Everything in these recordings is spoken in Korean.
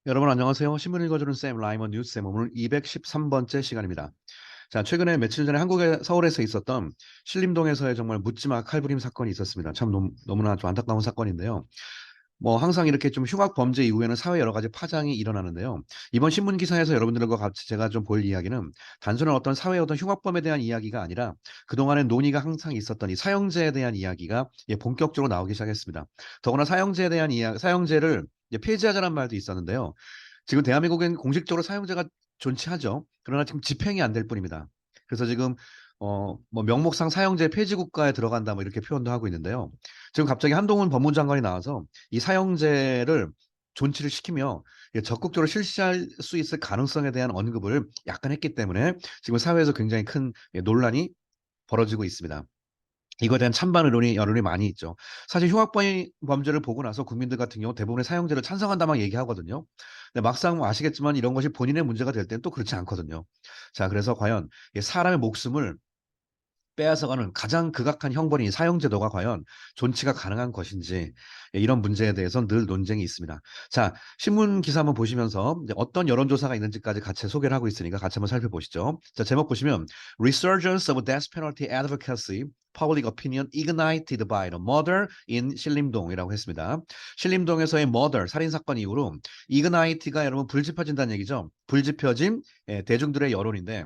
여러분 안녕하세요. 신문 읽어주는 쌤 라이먼 뉴스쌤 오늘 213번째 시간입니다. 자, 최근에 며칠 전에 한국의 서울에서 있었던 신림동에서의 정말 묻지마 칼부림 사건이 있었습니다. 참 너무나 좀 안타까운 사건인데요. 뭐 항상 이렇게 좀 흉악 범죄 이후에는 사회 여러 가지 파장이 일어나는데요. 이번 신문 기사에서 여러분들과 같이 제가 좀 볼 이야기는 단순한 어떤 사회의 어떤 흉악범에 대한 이야기가 아니라 그동안의 논의가 항상 있었던 이 사형제에 대한 이야기가 본격적으로 나오기 시작했습니다. 더구나 사형제에 대한 사형제를 폐지하자는 말도 있었는데요. 지금 대한민국엔 공식적으로 사형제가 존치하죠. 그러나 지금 집행이 안 될 뿐입니다. 그래서 지금 뭐 명목상 사형제 폐지 국가에 들어간다 뭐 이렇게 표현도 하고 있는데요. 지금 갑자기 한동훈 법무부 장관이 나와서 이 사형제를 존치를 시키며 적극적으로 실시할 수 있을 가능성에 대한 언급을 약간 했기 때문에 지금 사회에서 굉장히 큰 논란이 벌어지고 있습니다. 이거에 대한 찬반 여론이 많이 있죠. 사실 범죄를 보고 나서 국민들 같은 경우 대부분의 사형제를 찬성한다 막 얘기하거든요. 근데 막상 아시겠지만 이런 것이 본인의 문제가 될 때는 또 그렇지 않거든요. 자, 그래서 과연 이 사람의 목숨을 빼앗아가는 가장 극악한 형벌인 사형제도가 과연 존치가 가능한 것인지 이런 문제에 대해서는 늘 논쟁이 있습니다. 자, 신문 기사 한번 보시면서 이제 어떤 여론조사가 있는지까지 같이 소개를 하고 있으니까 같이 한번 살펴보시죠. 자, 제목 보시면 Resurgence of Death Penalty Advocacy Public Opinion Ignited by the Murder in 신림동이라고 했습니다. 신림동에서의 murder, 살인사건 이후로 ignite가 여러분 불지펴진다는 얘기죠. 불지펴진 대중들의 여론인데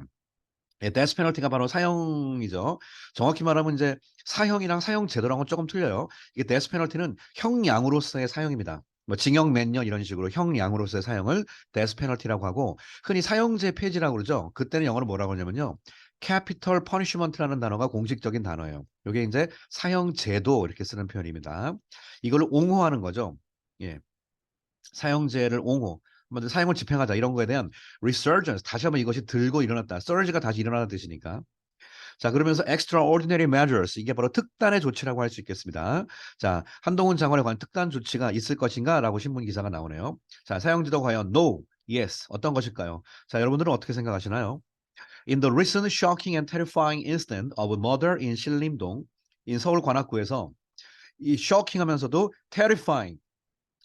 데스 페널티가 바로 사형이죠. 정확히 말하면 이제 사형이랑 사형 제도랑은 조금 틀려요. 이게 데스 페널티는 형량으로서의 사형입니다. 뭐 징역 몇 년 이런 식으로 형량으로서의 사형을 데스 페널티라고 하고 흔히 사형제 폐지라고 그러죠. 그때는 영어로 뭐라고 하냐면요. 캐피털 퍼니시먼트라는 단어가 공식적인 단어예요. 이게 이제 사형 제도 이렇게 쓰는 표현입니다. 이걸 옹호하는 거죠. 예. 사형제를 옹호, 먼저 사형을 집행하자 이런 거에 대한 resurgence, 다시 한번 이것이 들고 일어났다. surge가 다시 일어나는 뜻이니까. 자, 그러면서 extraordinary measures, 이게 바로 특단의 조치라고 할 수 있겠습니다. 자, 한동훈 장관에 관한 특단 조치가 있을 것인가? 라고 신문 기사가 나오네요. 자, 사형제도 과연 no, yes, 어떤 것일까요? 자, 여러분들은 어떻게 생각하시나요? In the recent shocking and terrifying incident of murder in 신림동, in 서울 관악구에서 이 shocking 하면서도 terrifying,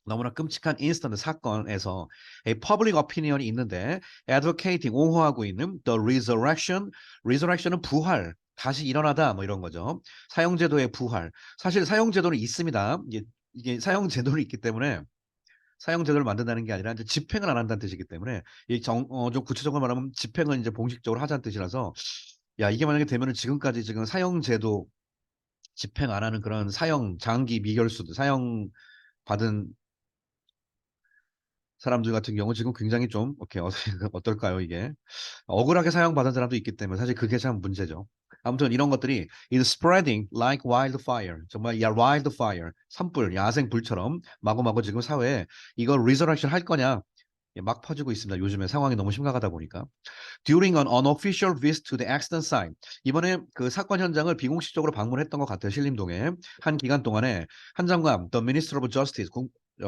너무나 끔찍한 인스턴트 사건에서 public opinion이 있는데 advocating, 옹호하고 있는 the resurrection은 부활, 다시 일어나다 뭐 이런 거죠. 사형제도의 부활. 사실 사형제도는 있습니다. 이게 사형제도는 있기 때문에 사형제도를 만든다는 게 아니라 이제 집행을 안 한다는 뜻이기 때문에 좀 구체적으로 말하면 집행을 이제 공식적으로 하자는 뜻이라서 야, 이게 만약에 되면은 지금까지 지금 사형제도 집행 안 하는 그런 사형 장기 미결수들 사형 받은 사람들 같은 경우 지금 굉장히 좀 오케이 어떨까요 이게 억울하게 사형받은 사람도 있기 때문에 사실 그게 참 문제죠. 아무튼 이런 것들이 is spreading like wildfire, 정말 야 wildfire, 산불 야생 불처럼 마구마구 지금 사회에 이걸 resurrection 할 거냐 막 퍼지고 있습니다. 요즘에 상황이 너무 심각하다 보니까. During an unofficial visit to the accident site, 이번에 그 사건 현장을 비공식적으로 방문했던 것 같아요. 신림동에 한 기간 동안에 한 장관, the Minister of Justice,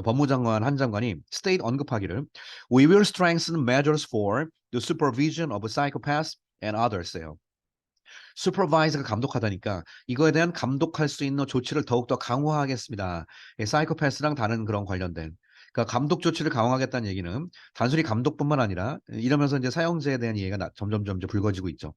법무장관 한 장관이 state 언급하기를 We will strengthen measures for the supervision of psychopaths and others예요. 슈퍼바이저가 감독하다니까 이거에 대한 감독할 수 있는 조치를 더욱더 강화하겠습니다. 사이코패스랑 다른 그런 관련된 그러니까 감독 조치를 강화하겠다는 얘기는 단순히 감독뿐만 아니라 이러면서 이제 사형제에 대한 이해가 점점점 이제 불거지고 있죠.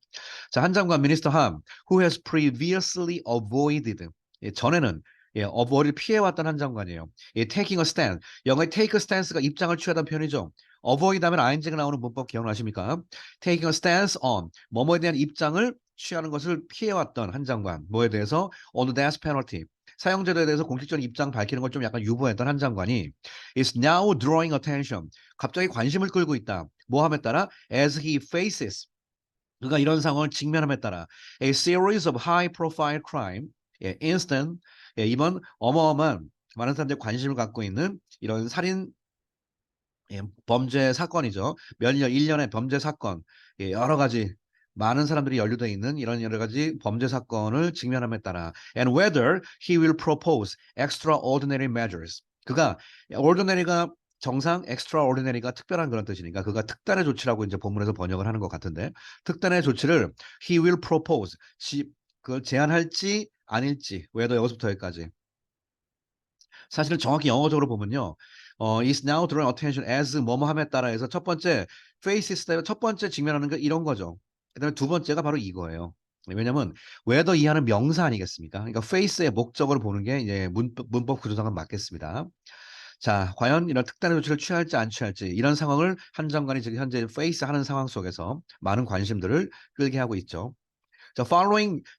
자, 한 장관 미니스터 함 who has previously avoided 전에는 avoid를 피해왔던 한 장관이에요. taking a stand 영어의 take a stance가 입장을 취하다는 표현이죠. avoid 하면 ing가 나오는 문법 기억나십니까? taking a stance on 뭐뭐에 대한 입장을 취하는 것을 피해왔던 한 장관, 뭐에 대해서 on the death penalty, 사형제도에 대해서 공식적인 입장 밝히는 걸 좀 약간 유보했던 한 장관이 is now drawing attention, 갑자기 관심을 끌고 있다. 뭐 함에 따라 as he faces, 그가 이런 상황을 직면함에 따라 a series of high profile crime, instant, 이번 어마어마한 많은 사람들이 관심을 갖고 있는 이런 살인 범죄 사건이죠. 몇 년, 1년의 범죄 사건, 여러 가지 많은 사람들이 연루되어 있는 이런 여러 가지 범죄 사건을 직면함에 따라 and whether he will propose extraordinary measures. 그가 ordinary가 정상, extraordinary가 특별한 그런 뜻이니까 그가 특단의 조치라고 이제 본문에서 번역을 하는 것 같은데 특단의 조치를 he will propose 그걸 제안할지 아닐지 whether 여기서부터 여기까지 사실은 정확히 영어적으로 보면요. is now drawing attention as 뭐뭐 함에 따라 해서 첫 번째 faces 때문에 첫 번째 직면하는 거 이런 거죠. 그다음에 두 번째가 바로 이거예요. 왜냐면 whether 이하는 명사 아니겠습니까? 그러니까 face의 목적으로 보는 게 이제 문법 구조상은 맞겠습니다. 자, 과연 이런 특단의 조치를 취할지 안 취할지 이런 상황을 한 장관이 지금 현재 face 하는 상황 속에서 많은 관심들을 끌게 하고 있죠. 자,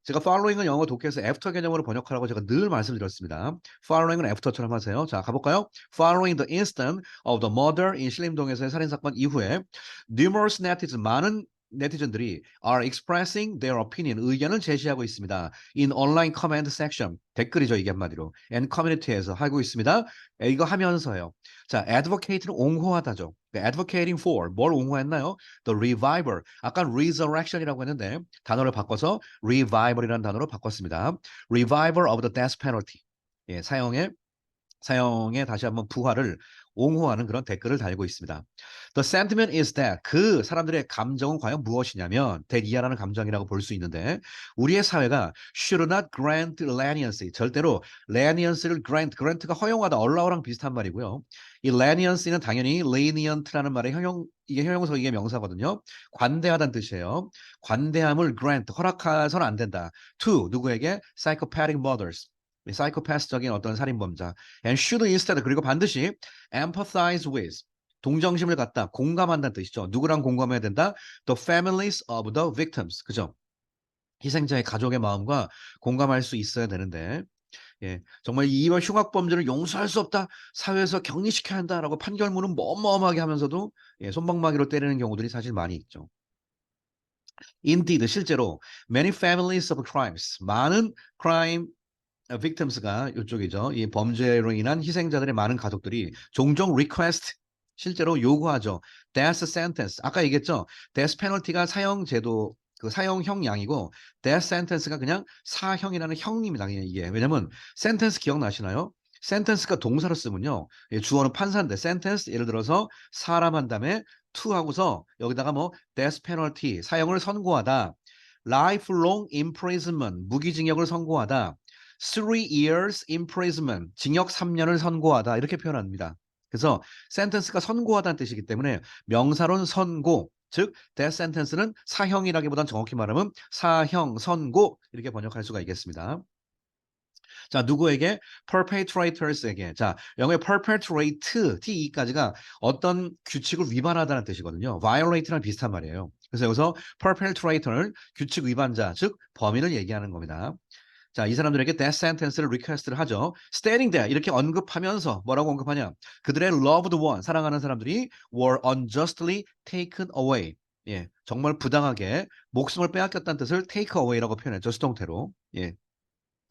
제가 following은 영어 독해에서 after 개념으로 번역하라고 제가 늘 말씀드렸습니다. following은 after처럼 하세요. 자, 가볼까요? Following the incident of the murder in 신림동에서의 살인사건 이후에 numerous netizens, 많은 네티즌들이 are expressing their opinion, 의견을 제시하고 있습니다. in online comment section, 댓글이죠, 이게 한마디로. and community에서 하고 있습니다. 이거 하면서요. 자, advocate는 옹호하다죠. advocating for, 뭘 옹호했나요? The revival, 아까 resurrection이라고 했는데 단어를 바꿔서 revival이라는 단어로 바꿨습니다. revival of the death penalty. 예, 사형의 다시 한번 부활을 옹호하는 그런 댓글을 달고 있습니다. The sentiment is that 그 사람들의 감정은 과연 무엇이냐면 that 이하라는 감정이라고 볼 수 있는데 우리의 사회가 should not grant leniency 절대로 leniency를 grant가 허용하다 allow랑 비슷한 말이고요. 이 leniency는 당연히 lenient라는 말의 이게 형용사 이게 명사거든요. 관대하다는 뜻이에요. 관대함을 허락해서는 안 된다. To 누구에게 psychopathic murders 사이코패스적인 어떤 살인범자 and should instead 그리고 반드시 empathize with 동정심을 갖다 공감한다는 뜻이죠. 누구랑 공감해야 된다? The families of the victims. 그죠? 희생자의 가족의 마음과 공감할 수 있어야 되는데 예, 정말 이번 흉악범죄를 용서할 수 없다. 사회에서 격리시켜야 한다라고 판결문은 어마어마하게 하면서도 예, 손방망이로 때리는 경우들이 사실 많이 있죠. Indeed, 실제로 many families of crimes, 많은 crime victims가 이쪽이죠. 이 범죄로 인한 희생자들의 많은 가족들이 종종 request 실제로 요구하죠. death sentence 아까 얘기했죠. death penalty가 사형 제도 그 사형형 양이고 death sentence가 그냥 사형이라는 형입니다. 이게 왜냐면 sentence 기억나시나요? sentence가 동사로 쓰면요. 주어는 판사인데 sentence 예를 들어서 사람 한 다음에 to 하고서 여기다가 뭐 death penalty 사형을 선고하다. lifelong imprisonment 무기징역을 선고하다. 3 years imprisonment, 징역 3년을 선고하다 이렇게 표현합니다. 그래서 sentence가 선고하다는 뜻이기 때문에 명사로는 선고, 즉 death sentence는 사형이라기보단 정확히 말하면 사형, 선고 이렇게 번역할 수가 있겠습니다. 자, 누구에게? perpetrators에게. 자, 영어의 perpetrate, te까지가 어떤 규칙을 위반하다는 뜻이거든요. violate랑 비슷한 말이에요. 그래서 여기서 perpetrator를 규칙 위반자, 즉 범인을 얘기하는 겁니다. 자, 이 사람들에게 death sentence를 request를 하죠. stating that 이렇게 언급하면서 뭐라고 언급하냐? 그들의 loved one, 사랑하는 사람들이 were unjustly taken away. 예, 정말 부당하게 목숨을 빼앗겼다는 뜻을 take away라고 표현했죠. 수동태로. 예,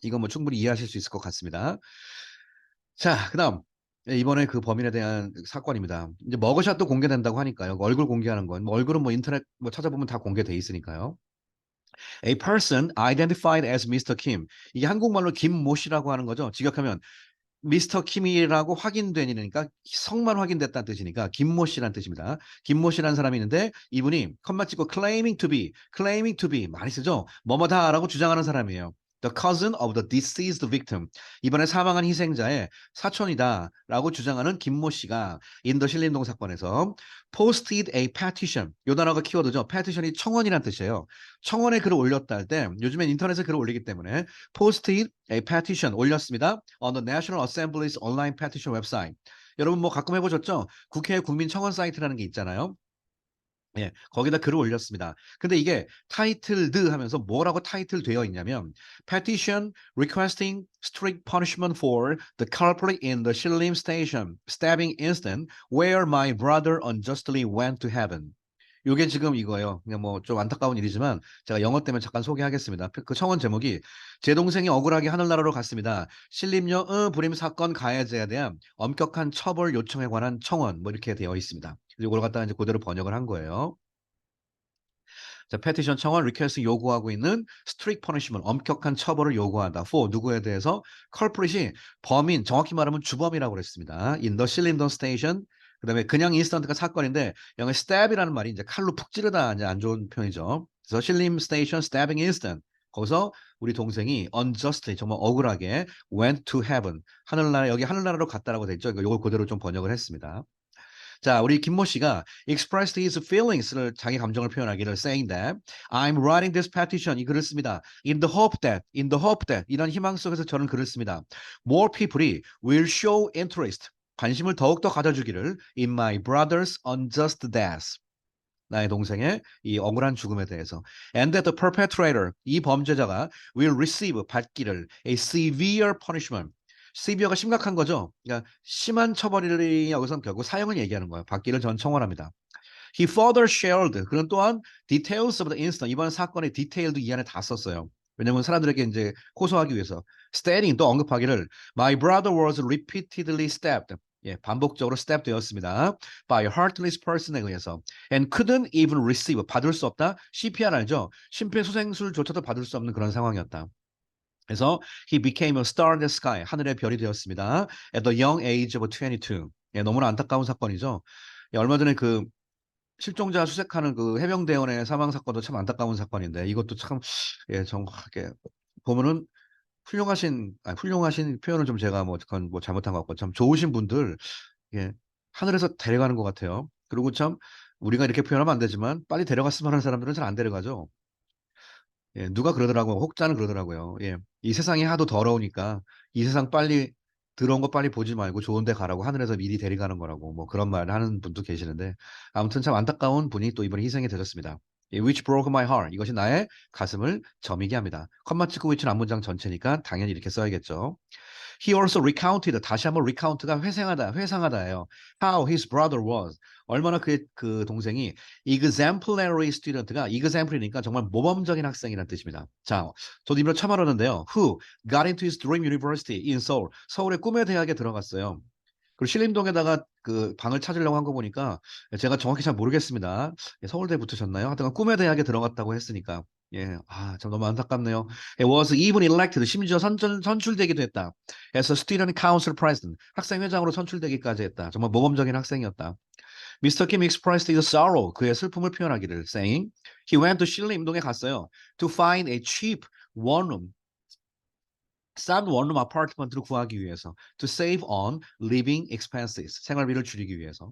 이거 뭐 충분히 이해하실 수 있을 것 같습니다. 자, 그다음 예, 이번에 그 범인에 대한 사건입니다. 이제 머그샷도 공개된다고 하니까요. 얼굴 공개하는 건 뭐 얼굴은 뭐 인터넷 뭐 찾아보면 다 공개돼 있으니까요. A person identified as Mr. Kim. 이게 한국말로 김모 씨라고 하는 거죠. 직역하면 미스터 킴이라고 확인되니까 성만 확인됐다는 뜻이니까 김모 씨라는 뜻입니다. 김모 씨라는 사람이 있는데 이분이 컴마 찍고 claiming to be 많이 쓰죠. 뭐뭐다라고 주장하는 사람이에요. The cousin of the deceased victim. 이번에 사망한 희생자의 사촌이다라고 주장하는 김모 씨가 인도 신림동 사건에서 posted a petition. 요 단어가 키워드죠. petition이 청원이란 뜻이에요. 청원에 글을 올렸다 할 때 요즘엔 인터넷에 글을 올리기 때문에 posted a petition 올렸습니다. On the National Assembly's online petition website. 여러분 뭐 가끔 해보셨죠? 국회 국민 청원 사이트라는 게 있잖아요. 예, 거기다 글을 올렸습니다. 근데 이게 타이틀드 하면서 뭐라고 타이틀 되어 있냐면 Petition requesting strict punishment for the culprit in the Shillim Station stabbing incident where my brother unjustly went to heaven. 요게 지금 이거예요. 그냥 뭐 좀 안타까운 일이지만 제가 영어 때문에 잠깐 소개하겠습니다. 그 청원 제목이 제 동생이 억울하게 하늘나라로 갔습니다. 신림여 불임 사건 가해자에 대한 엄격한 처벌 요청에 관한 청원 뭐 이렇게 되어 있습니다. 이걸 갖다가 이제 그대로 번역을 한 거예요. 자, 페티션 청원 리퀘스트 요구하고 있는 strict punishment 엄격한 처벌을 요구한다. for 누구에 대해서 culprit이 범인 정확히 말하면 주범이라고 그랬습니다. in the Shillingdon station 그다음에 그냥 인스턴트가 사건인데 영어 stab이라는 말이 이제 칼로 푹 찌르다 이제 안 좋은 표현이죠. 그래서 신림 스테이션 stabbing incident 거기서 우리 동생이 unjustly 정말 억울하게 went to heaven 하늘나라 여기 하늘나라로 갔다라고 돼 있죠. 이걸 그대로 좀 번역을 했습니다. 자, 우리 김모 씨가 expressed his feelings를 자기 감정을 표현하기를 saying that I'm writing this petition 이 글을 씁니다. in the hope that 이런 희망 속에서 저는 글을 씁니다. more people이 will show interest 관심을 더욱더 가져주기를 in my brother's unjust death 나의 동생의 이 억울한 죽음에 대해서 and that the perpetrator 이 범죄자가 will receive 받기를 a severe punishment severe가 심각한 거죠. 그러니까 심한 처벌이 여기서 결국 사형을 얘기하는 거예요. 받기를 전 청원합니다. He further shared 그는 또한 details of the incident 이번 사건의 디테일도 이 안에 다 썼어요. 왜냐하면 사람들에게 이제 호소하기 위해서 stating 또 언급하기를 my brother was repeatedly stabbed 예, 반복적으로 stab 되었습니다. by a heartless person에 의해서 and couldn't even receive 받을 수 없다. CPR 알죠? 심폐소생술조차도 받을 수 없는 그런 상황이었다. 그래서 he became a star in the sky 하늘의 별이 되었습니다. at the young age of 22 예, 너무나 안타까운 사건이죠. 예, 얼마 전에 그 실종자 수색하는 그 해병대원의 사망 사건도 참 안타까운 사건인데 이것도 참 예, 정확하게 보면은 훌륭하신 표현을 좀 제가 뭐 그건 뭐 잘못한 것 같고 참 좋으신 분들 예, 하늘에서 데려가는 것 같아요. 그리고 참 우리가 이렇게 표현하면 안 되지만 빨리 데려갔으면 하는 사람들은 잘 안 데려가죠. 예, 누가 그러더라고요. 혹자는 그러더라고요. 예, 이 세상이 하도 더러우니까 이 세상 빨리 더러운 거 빨리 보지 말고 좋은 데 가라고 하늘에서 미리 데려가는 거라고 뭐 그런 말 하는 분도 계시는데 아무튼 참 안타까운 분이 또 이번에 희생이 되셨습니다. 예, which broke my heart. 이것이 나의 가슴을 저미게 합니다. 컴마 찍고 위치는 앞문장 전체니까 당연히 이렇게 써야겠죠. He also recounted 다시 한번 recount가 회상하다예요. How his brother was 얼마나 그의 그 동생이 exemplary student가 exemplary니까 정말 모범적인 학생이라는 뜻입니다. 자, 저도 이번에 처음 알았는데요. Who got into his dream university in Seoul 서울의 꿈의 대학에 들어갔어요. 그리고 신림동에다가 그 방을 찾으려고 한 거 보니까 제가 정확히 잘 모르겠습니다. 예, 서울대 붙으셨나요? 하여튼 꿈의 대학에 들어갔다고 했으니까 예, 아, 참 너무 안타깝네요. It was even elected 심지어 선출되기도 했다. as a student council president 학생회장으로 선출되기까지 했다. 정말 모범적인 학생이었다. Mr. Kim expressed his sorrow 그의 슬픔을 표현하기를 saying he went to 신림동에 갔어요. to find a cheap one room 싼 원룸 아파트먼트를 구하기 위해서 to save on living expenses 생활비를 줄이기 위해서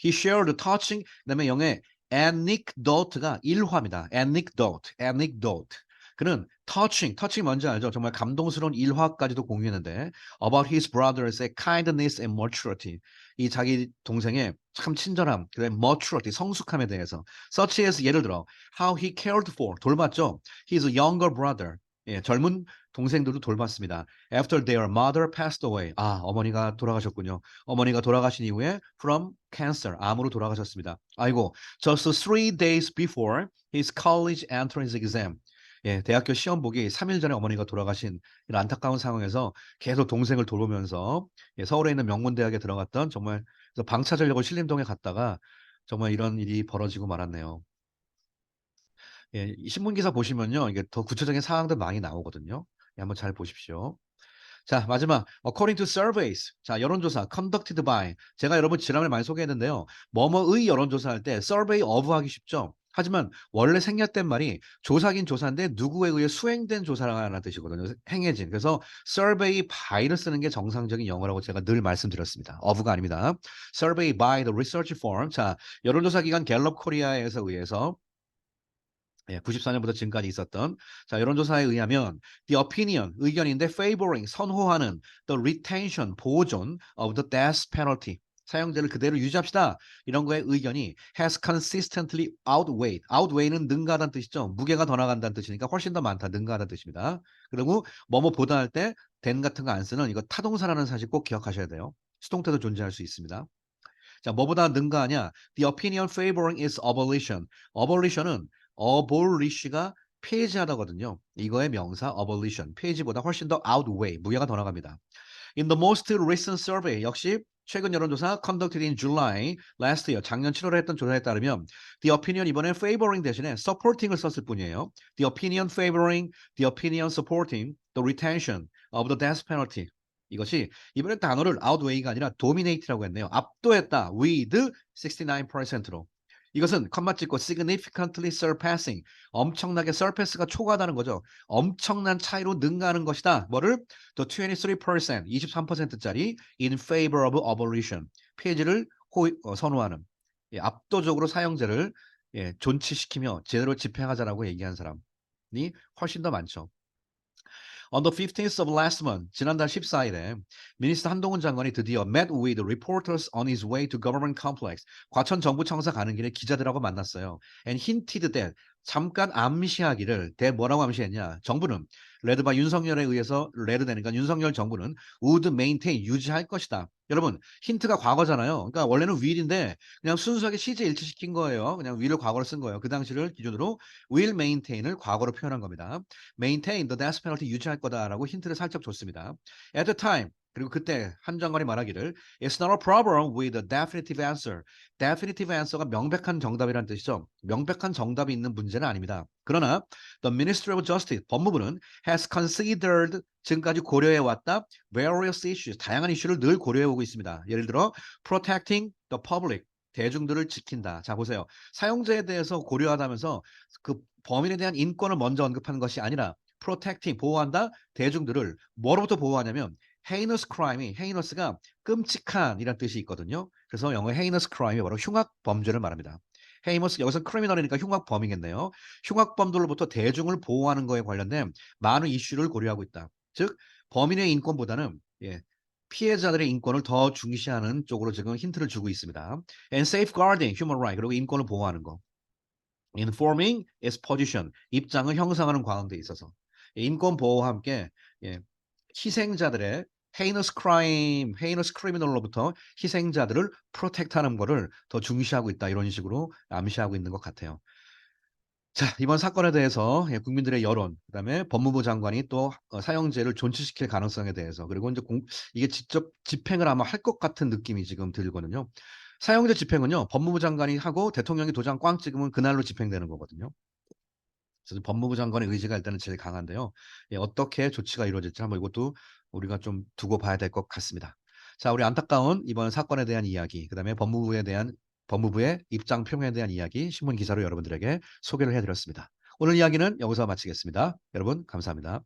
he shared touching 그다음에 영의 anecdote가 일화입니다. anecdote 그는 touching 뭔지 알죠? 정말 감동스러운 일화까지도 공유했는데 about his brother's kindness and maturity 이 자기 동생의 참 친절함 그다음에 maturity 성숙함에 대해서 such as 예를 들어 how he cared for 돌봤죠? his younger brother 예, 젊은 동생들도 돌봤습니다. After their mother passed away. 아, 어머니가 돌아가셨군요. 어머니가 돌아가신 이후에 from cancer, 암으로 돌아가셨습니다. 아이고, just 3 days before his college entrance exam. 예, 대학교 시험 보기 3일 전에 어머니가 돌아가신 이런 안타까운 상황에서 계속 동생을 돌보면서 예, 서울에 있는 명문대학에 들어갔던 정말 그래서 방 찾으려고 신림동에 갔다가 정말 이런 일이 벌어지고 말았네요. 예, 이 신문 기사 보시면요. 이게 더 구체적인 사항들 많이 나오거든요. 예, 한번 잘 보십시오. 자, 마지막 according to surveys. 자, 여론조사 conducted by. 제가 여러분 지난번에 많이 소개했는데요. 뭐뭐의 여론조사할 때 survey of 하기 쉽죠. 하지만 원래 생략된 말이 조사긴 조사인데 누구에 의해 수행된 조사라는 뜻이거든요. 행해진. 그래서 survey by를 쓰는 게 정상적인 영어라고 제가 늘 말씀드렸습니다. of가 아닙니다. survey by the research firm. 자, 여론조사 기관 갤럽 코리아에서 의해서 예, 94년부터 지금까지 있었던 자 여론조사에 의하면 the opinion 의견인데 favoring 선호하는 the retention 보존 of the death penalty 사형제를 그대로 유지합시다 이런 거에 의견이 has consistently outweigh는 능가하다는 뜻이죠 무게가 더 나간다는 뜻이니까 훨씬 더 많다 능가하다는 뜻입니다 그리고 뭐뭐 보다 할 때 then 같은 거 안 쓰는 이거 타동사라는 사실 꼭 기억하셔야 돼요 수동태도 존재할 수 있습니다 자 뭐보다 능가하냐 the opinion favoring is abolition은 abolish가 폐지하다거든요. 이거의 명사 abolition, 폐지보다 훨씬 더 outweigh, 무게가 더 나갑니다. In the most recent survey, 역시 최근 여론조사 conducted in July last year, 작년 7월에 했던 조사에 따르면 the opinion 이번에 favoring 대신에 supporting을 썼을 뿐이에요. The opinion favoring, the opinion supporting the retention of the death penalty. 이것이 이번에 단어를 outweigh가 아니라 dominate라고 했네요. 압도했다 with 69%로. 이것은 컴마 찍고 significantly surpassing 엄청나게 surpass가 초과하다는 거죠. 엄청난 차이로 능가하는 것이다. 뭐를? The 23% 23%짜리 in favor of abolition 폐지를 선호하는 예, 압도적으로 사형제를 예, 존치시키며 제대로 집행하자라고 얘기한 사람이 훨씬 더 많죠. On the 15th of last month, 지난달 14일에 미니스터 한동훈 장관이 드디어 met with reporters on his way to government complex. 과천 정부청사 가는 길에 기자들하고 만났어요. And hinted that 잠깐 암시하기를 대 뭐라고 암시했냐? 정부는 led by 윤석열에 의해서 led 되니까 윤석열 정부는 would maintain 유지할 것이다. 여러분 힌트가 과거잖아요. 그러니까 원래는 will인데 그냥 순수하게 시제 일치시킨 거예요. 그냥 will을 과거로 쓴 거예요. 그 당시를 기준으로 will maintain을 과거로 표현한 겁니다. maintain the death penalty 유지할 거다라고 힌트를 살짝 줬습니다. At the time 그리고 그때 한 장관이 말하기를 It's not a problem with a definitive answer. definitive answer가 명백한 정답이라는 뜻이죠. 명백한 정답이 있는 문제는 아닙니다. 그러나 the Ministry of Justice 법무부는 has considered 지금까지 고려해 왔다 various issues 다양한 이슈를 늘 고려해 오고 있습니다. 예를 들어 protecting the public 대중들을 지킨다. 자 보세요. 사용자에 대해서 고려하다면서 그 범인에 대한 인권을 먼저 언급하는 것이 아니라 protecting 보호한다 대중들을 뭐로부터 보호하냐면 heinous crime이 heinous가 끔찍한 이란 뜻이 있거든요. 그래서 영어 heinous crime이 바로 흉악 범죄를 말합니다. heinous 여기서 criminal이니까 흉악 범이겠네요. 흉악 범들로부터 대중을 보호하는 거에 관련된 많은 이슈를 고려하고 있다. 즉 범인의 인권보다는 예, 피해자들의 인권을 더 중시하는 쪽으로 지금 힌트를 주고 있습니다. And safeguarding human right 그리고 인권을 보호하는 거. Informing its position 입장을 형성하는 과정에 있어서 인권 보호와 함께 예, 희생자들의 heinous crime, heinous criminal로부터 희생자들을 프로텍트하는 거를 더 중시하고 있다 이런 식으로 암시하고 있는 것 같아요. 자, 이번 사건에 대해서 예, 국민들의 여론, 그다음에 법무부 장관이 또 사형제를 존치시킬 가능성에 대해서 그리고 이제 이게 직접 집행을 아마 할 것 같은 느낌이 지금 들거든요. 사형제 집행은요, 법무부 장관이 하고 대통령이 도장 꽝 찍으면 그날로 집행되는 거거든요. 그래서 법무부 장관의 의지가 일단은 제일 강한데요. 예, 어떻게 조치가 이루어질지 한번 이것도 우리가 좀 두고 봐야 될 것 같습니다. 자, 우리 안타까운 이번 사건에 대한 이야기, 그다음에 법무부의 입장 표명에 대한 이야기 신문 기사로 여러분들에게 소개를 해드렸습니다. 오늘 이야기는 여기서 마치겠습니다. 여러분 감사합니다.